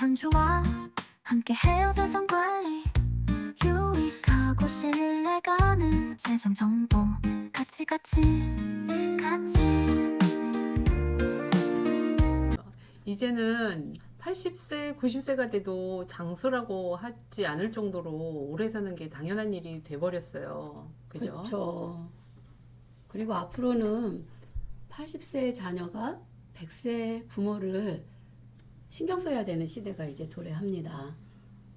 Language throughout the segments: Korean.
현주와 함께 해요 재정관리 유익하고 신뢰가는 재정정보 같이 이제는 80세, 90세가 돼도 장수라고 하지 않을 정도로 오래 사는 게 당연한 일이 돼버렸어요. 그죠? 그렇죠. 그리고 앞으로는 80세 자녀가 100세 부모를 신경 써야 되는 시대가 이제 도래합니다.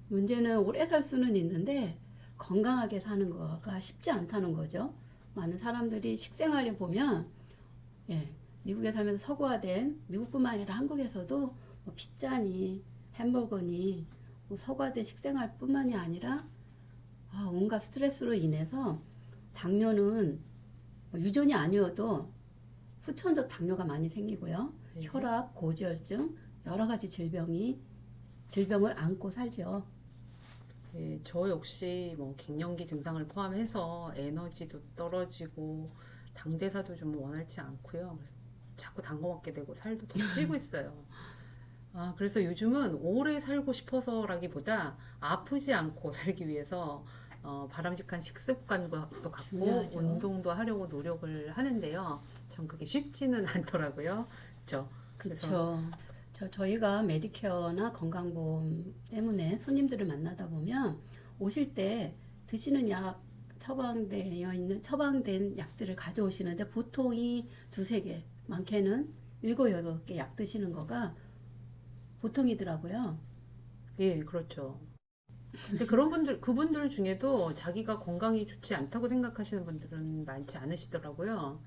문제는 오래 살 수는 있는데 건강하게 사는 거가 쉽지 않다는 거죠. 많은 사람들이 식생활을 보면 미국에 살면서 서구화된 미국뿐만 아니라 한국에서도 뭐 피자니 햄버거니 뭐 서구화된 식생활뿐만이 아니라 온갖 스트레스로 인해서 당뇨는 뭐 유전이 아니어도 후천적 당뇨가 많이 생기고요. 혈압, 고지혈증 여러 가지 질병을 안고 살죠. 예, 저 역시 뭐 갱년기 증상을 포함해서 에너지도 떨어지고 당대사도 좀 원활치 않고요. 그래서 자꾸 단 거 먹게 되고 살도 더 찌고 있어요. 그래서 요즘은 오래 살고 싶어서라기보다 아프지 않고 살기 위해서 바람직한 식습관도 갖고 중요하죠. 운동도 하려고 노력을 하는데요. 전 그게 쉽지는 않더라고요. 그렇죠? 그렇죠. 저희가 메디케어나 건강보험 때문에 손님들을 만나다 보면 오실 때 드시는 약 처방된 약들을 가져오시는데 보통이 2-3개, 많게는 7-8개 약 드시는 거가 보통이더라고요. 예, 그렇죠. 근데 그분들 중에도 자기가 건강이 좋지 않다고 생각하시는 분들은 많지 않으시더라고요.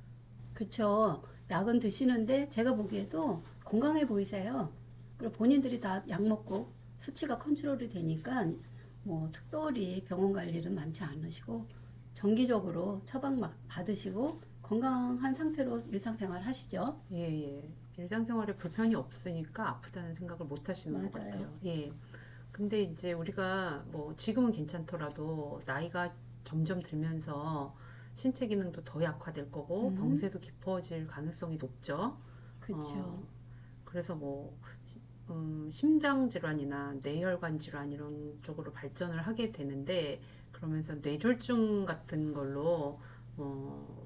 그쵸. 약은 드시는데 제가 보기에도 건강해 보이세요. 그리고 본인들이 다 약 먹고 수치가 컨트롤이 되니까 뭐 특별히 병원 갈 일은 많지 않으시고 정기적으로 처방 받으시고 건강한 상태로 일상생활 하시죠. 예, 예. 일상생활에 불편이 없으니까 아프다는 생각을 못 하시는 것 맞아요. 같아요. 예. 근데 이제 우리가 뭐 지금은 괜찮더라도 나이가 점점 들면서 신체 기능도 더 약화될 거고 병세도 깊어질 가능성이 높죠. 그쵸. 그래서 뭐 심장 질환이나 뇌혈관 질환 이런 쪽으로 발전을 하게 되는데 그러면서 뇌졸중 같은 걸로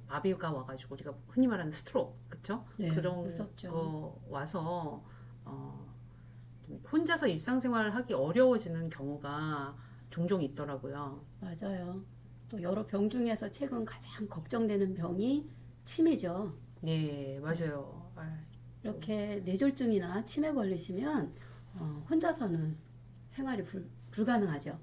마비가 와가지고 우리가 흔히 말하는 스트로크, 그쵸? 네, 그런 무섭죠. 거 와서 좀 혼자서 일상생활을 하기 어려워지는 경우가 종종 있더라고요. 맞아요. 또 여러 병 중에서 최근 가장 걱정되는 병이 치매죠. 예, 맞아요. 이렇게 뇌졸중이나 치매 걸리시면 혼자서는 생활이 불가능하죠.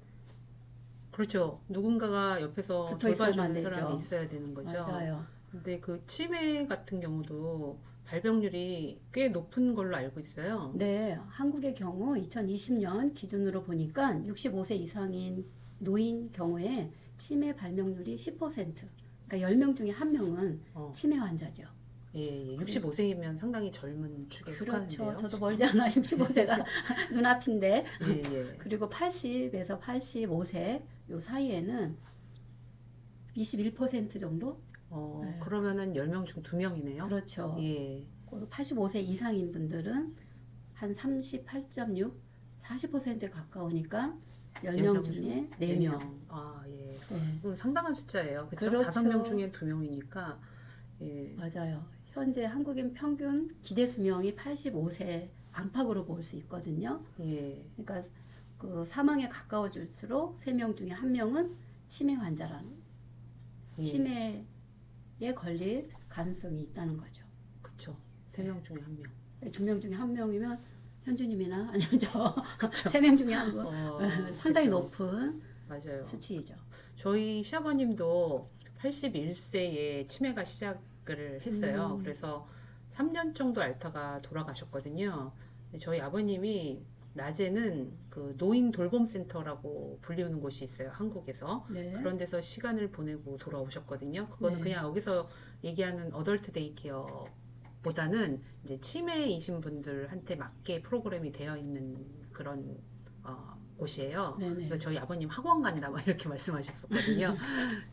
그렇죠. 누군가가 옆에서 붙어 있어야만 돌봐주는 되죠. 사람이 있어야 되는 거죠. 맞아요. 근데 그 치매 같은 경우도 발병률이 꽤 높은 걸로 알고 있어요. 네, 한국의 경우 2020년 기준으로 보니까 65세 이상인 노인 경우에 치매 발병률이 10%. 그러니까 10명 중에 1명은 치매 환자죠. 예, 65세이면 상당히 젊은 축에 속하는데요. 그렇죠. 저도 멀지 않아 65세가 눈앞인데. 예, 예. 그리고 80에서 85세 요 사이에는 21% 정도? 네. 그러면은 10명 중 2명이네요. 그렇죠. 예. 그리고 85세 이상인 분들은 한 38.6, 40%에 가까우니까 10명 중에 4명. 예. 네. 그럼 상당한 숫자예요. 그렇죠? 그렇죠. 5명 중에 2명이니까. 예. 맞아요. 현재 한국인 평균 기대 수명이 85세 안팎으로 볼 수 있거든요. 예. 그러니까 그 사망에 가까워질수록 3명 중에 1명은 치매 환자랑 치매에 걸릴 가능성이 있다는 거죠. 그렇죠. 3명 중에 1명. 2명 중에 1명이면 현주님이나 아니면 저 3명 중에 한 분. 상당히 그쵸. 높은 맞아요. 수치이죠. 저희 시아버님도 81세에 치매가 시작을 했어요. 그래서 3년 정도 앓다가 돌아가셨거든요. 근데 저희 아버님이 낮에는 그 노인 돌봄센터라고 불리우는 곳이 있어요. 한국에서. 네. 그런 데서 시간을 보내고 돌아오셨거든요. 그거는 네. 그냥 여기서 얘기하는 어덜트 데이케어 보다는 이제 치매이신 분들한테 맞게 프로그램이 되어 있는 그런 곳이에요. 네네. 그래서 저희 아버님 학원 간다 막 이렇게 말씀하셨었거든요.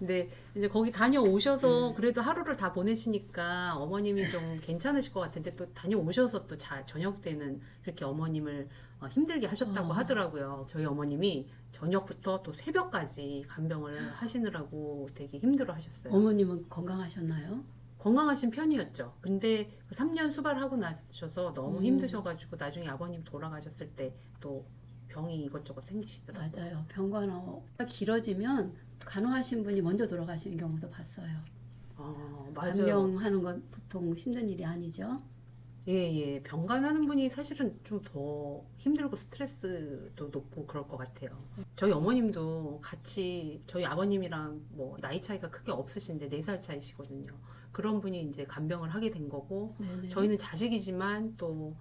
근데 이제 거기 다녀오셔서 그래도 하루를 다 보내시니까 어머님이 좀 괜찮으실 것 같은데 또 다녀오셔서 또 저녁 때는 그렇게 어머님을 힘들게 하셨다고 하더라고요. 저희 어머님이 저녁부터 또 새벽까지 간병을 하시느라고 되게 힘들어 하셨어요. 어머님은 건강하셨나요? 건강하신 편이었죠. 근데 그 3년 수발하고 나셔서 너무 힘드셔가지고 나중에 아버님 돌아가셨을 때 또 병이 이것저것 생기시더라고요. 맞아요. 병간호가 길어지면 간호하신 분이 먼저 돌아가시는 경우도 봤어요. 맞아요. 간병하는 건 보통 힘든 일이 아니죠. 예. 병간하는 분이 사실은 좀 더 힘들고 스트레스도 높고 그럴 것 같아요. 저희 어머님도 같이 저희 아버님이랑 뭐 나이 차이가 크게 없으신데 4살 차이시거든요. 그런 분이 이제 간병을 하게 된 거고 네네. 저희는 자식이지만 또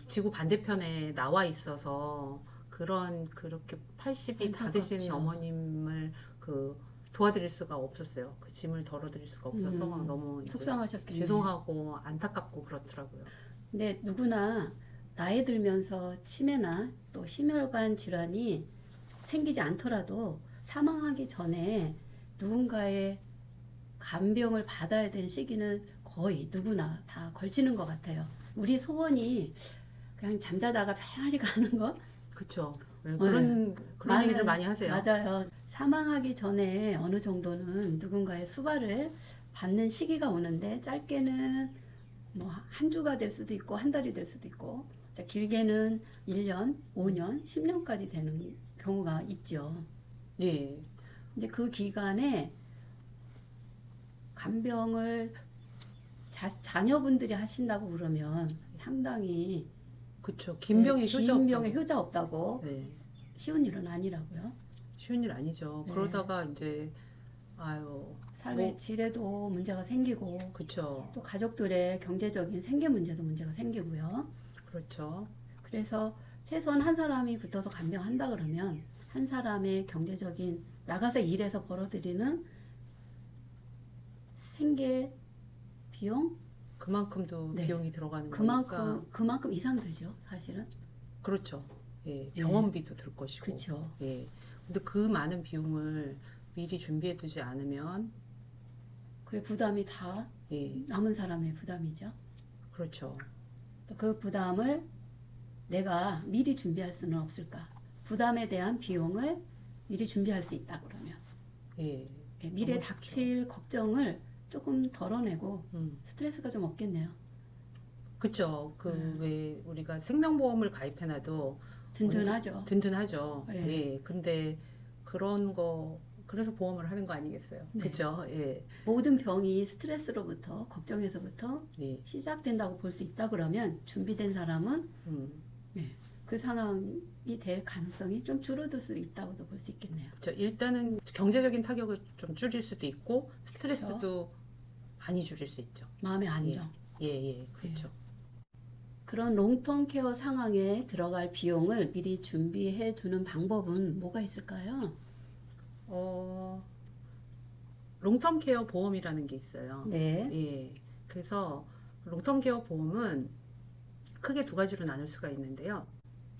지구 반대편에 나와 있어서 그렇게 80이 다 되신 안타깝죠. 어머님을 도와드릴 수가 없었어요. 그 짐을 덜어드릴 수가 없어서 너무 이제 속상하셨겠네요. 죄송하고 안타깝고 그렇더라고요. 근데 누구나 나이 들면서 치매나 또 심혈관 질환이 생기지 않더라도 사망하기 전에 누군가의 간병을 받아야 되는 시기는 거의 누구나 다 걸치는 것 같아요. 우리 소원이 그냥 잠자다가 편하게 가는 거? 그렇죠. 그런 얘기를 많이 하세요. 맞아요. 사망하기 전에 어느 정도는 누군가의 수발을 받는 시기가 오는데 짧게는 뭐 한 주가 될 수도 있고 한 달이 될 수도 있고 길게는 1년, 5년, 10년까지 되는 경우가 있죠. 예. 근데 그 기간에 간병을 자녀분들이 하신다고 그러면 상당히 그렇죠. 긴 병에 효자 긴 병에 없다고. 효자 없다고 네. 쉬운 일은 아니라고요. 쉬운 일 아니죠. 네. 그러다가 이제 삶의 뭐- 질에도 문제가 생기고 그렇죠. 또 가족들의 경제적인 생계 문제도 문제가 생기고요. 그렇죠. 그래서 최소한 한 사람이 붙어서 간병한다 그러면 한 사람의 경제적인 나가서 일해서 벌어들이는 생계 비용 그만큼도 네. 비용이 들어가는 거니까. 그만큼 이상 들죠, 사실은. 그렇죠. 예. 병원비도 들 것이고. 그렇죠. 예. 근데 그 많은 비용을 미리 준비해 두지 않으면 그의 부담이 다 예. 남은 사람의 부담이죠. 그렇죠. 그 부담을 내가 미리 준비할 수는 없을까? 부담에 대한 비용을 미리 준비할 수 있다 그러면 예. 미래에 너무 닥칠 걱정을 조금 덜어내고 음. 스트레스가 좀 없겠네요. 그렇죠. 왜 우리가 생명보험을 가입해놔도 든든하죠. 든든하죠. 네. 예. 근데 그런 거 그래서 보험을 하는 거 아니겠어요? 네. 그렇죠. 예. 모든 병이 스트레스로부터 걱정에서부터 예. 시작된다고 볼 수 있다 그러면 준비된 사람은 그 상황이 될 가능성이 좀 줄어들 수 있다고도 볼 수 있겠네요. 그렇죠. 일단은 경제적인 타격을 좀 줄일 수도 있고 스트레스도 많이 줄일 수 있죠. 마음의 안정. 예. 그렇죠. 그런 롱텀 케어 상황에 들어갈 비용을 미리 준비해 두는 방법은 뭐가 있을까요? 롱텀 케어 보험이라는 게 있어요. 네. 예. 그래서 롱텀 케어 보험은 크게 두 가지로 나눌 수가 있는데요.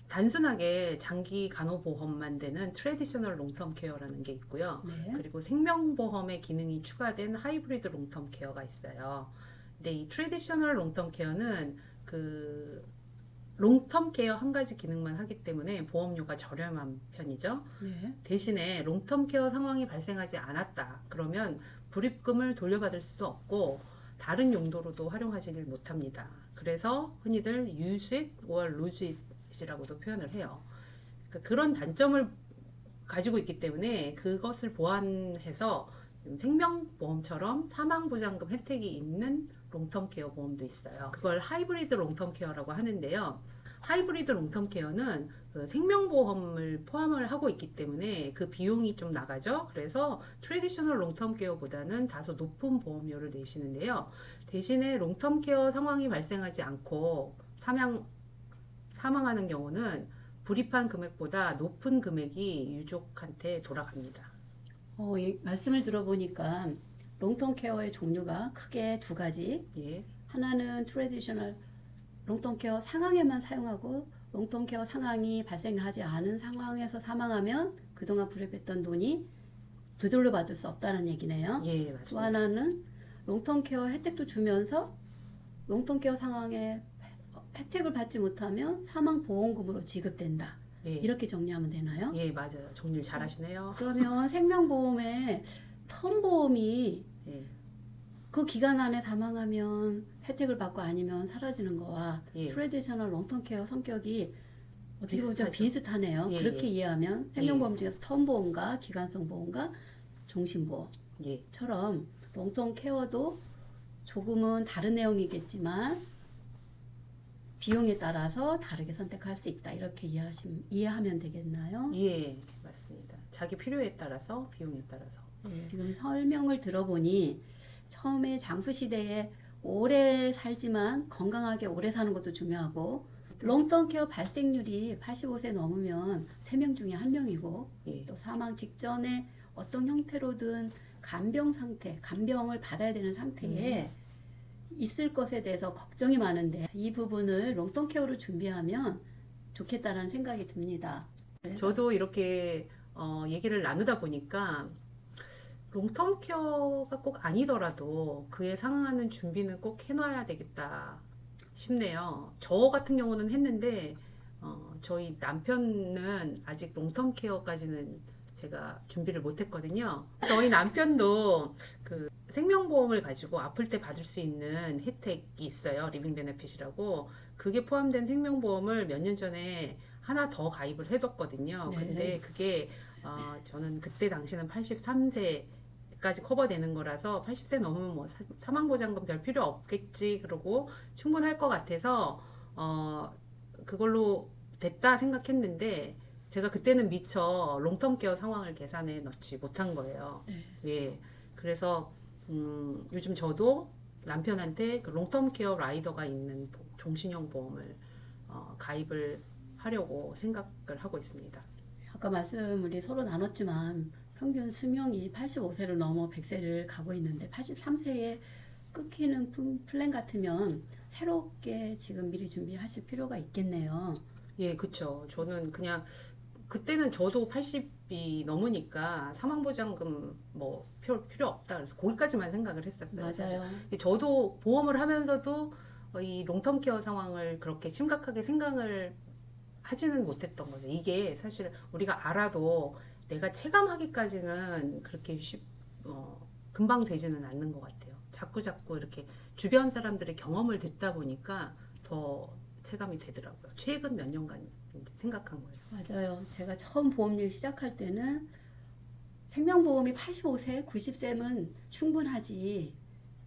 단순하게 장기 간호보험만 되는 트래디셔널 롱텀 케어라는 게 있고요. 네. 그리고 생명보험의 기능이 추가된 하이브리드 롱텀 케어가 있어요. 근데 이 트래디셔널 롱텀 케어는 롱텀 케어 한 가지 기능만 하기 때문에 보험료가 저렴한 편이죠. 네. 대신에 롱텀 케어 상황이 발생하지 않았다. 그러면 불입금을 돌려받을 수도 없고 다른 용도로도 활용하지를 못합니다. 그래서 흔히들 use it or lose it이라고도 표현을 해요. 그러니까 그런 단점을 가지고 있기 때문에 그것을 보완해서 생명보험처럼 사망보장금 혜택이 있는 롱텀 케어 보험도 있어요. 그걸 하이브리드 롱텀 케어라고 하는데요. 하이브리드 롱텀 케어는 그 생명보험을 포함을 하고 있기 때문에 그 비용이 좀 나가죠. 그래서 트래디셔널 롱텀 케어보다는 다소 높은 보험료를 내시는데요. 대신에 롱텀 케어 상황이 발생하지 않고 사망하는 경우는 불입한 금액보다 높은 금액이 유족한테 돌아갑니다. 말씀을 들어보니까 롱텀 케어의 종류가 크게 두 가지. 예. 하나는 트래디셔널 롱텀케어 상황에만 사용하고 롱텀케어 상황이 발생하지 않은 상황에서 사망하면 그동안 부려했던 돈이 되돌려 받을 수 없다는 얘기네요. 예, 또 맞습니다. 하나는 롱텀케어 혜택도 주면서 롱텀케어 상황에 혜택을 받지 못하면 사망보험금으로 지급된다. 예, 이렇게 정리하면 되나요? 예, 맞아요. 정리를 잘 하시네요. 그러면 생명보험에 텀보험이 예, 그 기간 안에 사망하면 혜택을 받고 아니면 사라지는 거와 예. 트레디셔널 롱텀케어 성격이 어떻게 보면 좀 비슷하죠. 비슷하네요. 예, 그렇게 예. 이해하면 생명보험 중에서 텀보험과 기간성 보험과 종신보험 예, 처럼 롱텀 케어도 조금은 다른 내용이겠지만 비용에 따라서 다르게 선택할 수 있다. 이렇게 이해하면 되겠나요? 예, 맞습니다. 자기 필요에 따라서 비용에 따라서. 지금 설명을 들어보니 처음에 장수 시대에 오래 살지만 건강하게 오래 사는 것도 중요하고 롱텀 케어 발생률이 85세 넘으면 3명 중에 1명이고 예, 또 사망 직전에 어떤 형태로든 간병 상태, 간병을 받아야 되는 상태에 있을 것에 대해서 걱정이 많은데 이 부분을 롱텀 케어로 준비하면 좋겠다는 생각이 듭니다. 저도 이렇게 얘기를 나누다 보니까 롱텀 케어가 꼭 아니더라도 그에 상응하는 준비는 꼭 해놔야 되겠다 싶네요. 저 같은 경우는 했는데 저희 남편은 아직 롱텀 케어까지는 제가 준비를 못했거든요. 저희 남편도 그 생명보험을 가지고 아플 때 받을 수 있는 혜택이 있어요. 리빙 베네핏이라고. 그게 포함된 생명보험을 몇 년 전에 하나 더 가입을 해뒀거든요. 네. 근데 그게 저는 그때 당시는 83세까지 커버되는 거라서 80세 넘으면 뭐 사망보장금 별 필요 없겠지 그러고 충분할 것 같아서 그걸로 됐다 생각했는데 제가 그때는 미처 롱텀 케어 상황을 계산해 넣지 못한 거예요. 네. 예. 그래서 요즘 저도 남편한테 그 롱텀 케어 라이더가 있는 종신형 보험을 가입을 하려고 생각을 하고 있습니다. 아까 말씀 우리 서로 나눴지만 평균 수명이 85세를 넘어 100세를 가고 있는데 83세에 끊기는 플랜 같으면 새롭게 지금 미리 준비하실 필요가 있겠네요. 예, 그쵸. 저는 그냥 그때는 저도 80이 넘으니까 사망보장금 뭐 필요 없다 그래서 거기까지만 생각을 했었어요. 사실. 맞아요. 저도 보험을 하면서도 이 롱텀 케어 상황을 그렇게 심각하게 생각을 하지는 못했던 거죠. 이게 사실 우리가 알아도 내가 체감하기까지는 그렇게 금방 되지는 않는 것 같아요. 자꾸 이렇게 주변 사람들의 경험을 듣다 보니까 더 체감이 되더라고요. 최근 몇 년간 이제 생각한 거예요. 맞아요. 제가 처음 보험일 시작할 때는 생명보험이 85세, 90세면 충분하지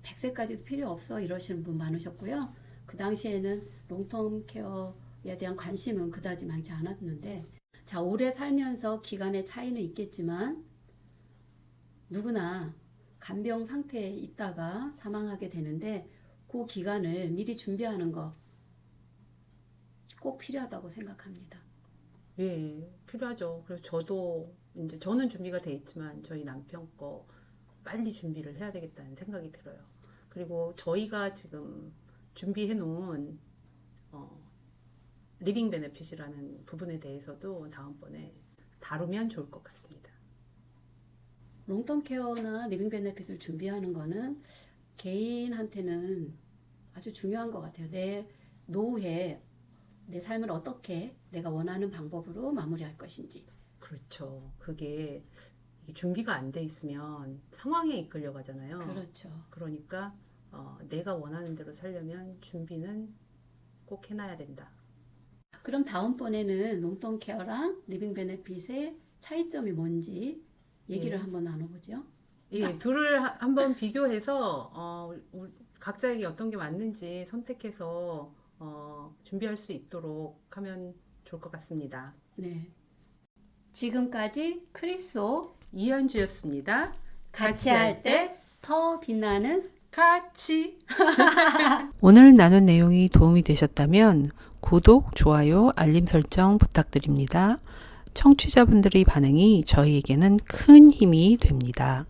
100세까지도 필요 없어 이러시는 분 많으셨고요. 그 당시에는 롱텀 케어에 대한 관심은 그다지 많지 않았는데 자, 오래 살면서 기간의 차이는 있겠지만 누구나 간병 상태에 있다가 사망하게 되는데 그 기간을 미리 준비하는 거 꼭 필요하다고 생각합니다. 예, 필요하죠. 그래서 저도 이제 저는 준비가 돼 있지만 저희 남편 거 빨리 준비를 해야 되겠다는 생각이 들어요. 그리고 저희가 지금 준비해 놓은 리빙 베네핏이라는 부분에 대해서도 다음번에 다루면 좋을 것 같습니다. 롱텀 케어나 리빙 베네핏을 준비하는 거는 개인한테는 아주 중요한 것 같아요. 내 노후에 내 삶을 어떻게 내가 원하는 방법으로 마무리할 것인지. 그렇죠. 그게 이게 준비가 안 돼 있으면 상황에 이끌려 가잖아요. 그렇죠. 그러니까 내가 원하는 대로 살려면 준비는 꼭 해놔야 된다. 그럼 다음번에는 롱텀 케어랑 리빙 베네핏의 차이점이 뭔지 얘기를 예. 한번 나눠보죠. 예, 둘을 한번 비교해서 각자에게 어떤 게 맞는지 선택해서 준비할 수 있도록 하면 좋을 것 같습니다. 네. 지금까지 크리스오 이현주였습니다. 같이 할 때 더 빛나는 같이. 오늘 나눈 내용이 도움이 되셨다면 구독, 좋아요, 알림 설정 부탁드립니다. 청취자분들의 반응이 저희에게는 큰 힘이 됩니다.